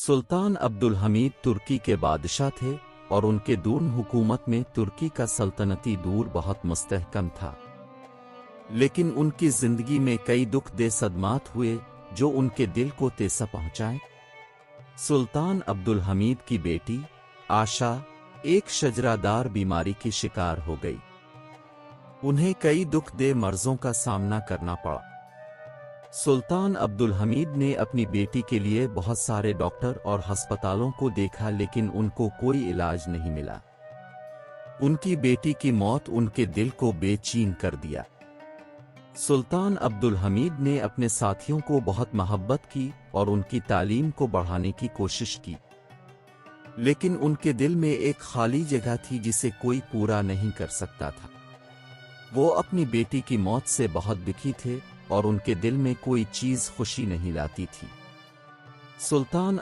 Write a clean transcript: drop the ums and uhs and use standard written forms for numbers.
सुल्तान अब्दुल हमीद तुर्की के बादशाह थे और उनके दूर हुकूमत में तुर्की का सल्तनती दूर बहुत मुस्तहकम था। लेकिन उनकी जिंदगी में कई दुख दे सदमात हुए जो उनके दिल को ठेस पहुंचाए। सुल्तान अब्दुल हमीद की बेटी आशा एक शजरादार बीमारी की शिकार हो गई। उन्हें कई दुख दे मर्जों का सामना करना पड़ा। सुल्तान अब्दुल हमीद ने अपनी बेटी के लिए बहुत सारे डॉक्टर और अस्पतालों को देखा, लेकिन उनको कोई इलाज नहीं मिला। उनकी बेटी की मौत उनके दिल को बेचैन कर दिया। सुल्तान अब्दुल हमीद ने अपने साथियों को बहुत मोहब्बत की और उनकी तालीम को बढ़ाने की कोशिश की, लेकिन उनके दिल में एक खाली जगह थी जिसे कोई पूरा नहीं कर सकता था। वो अपनी बेटी की मौत से बहुत दुखी थे और उनके दिल में कोई चीज खुशी नहीं लाती थी। सुल्तान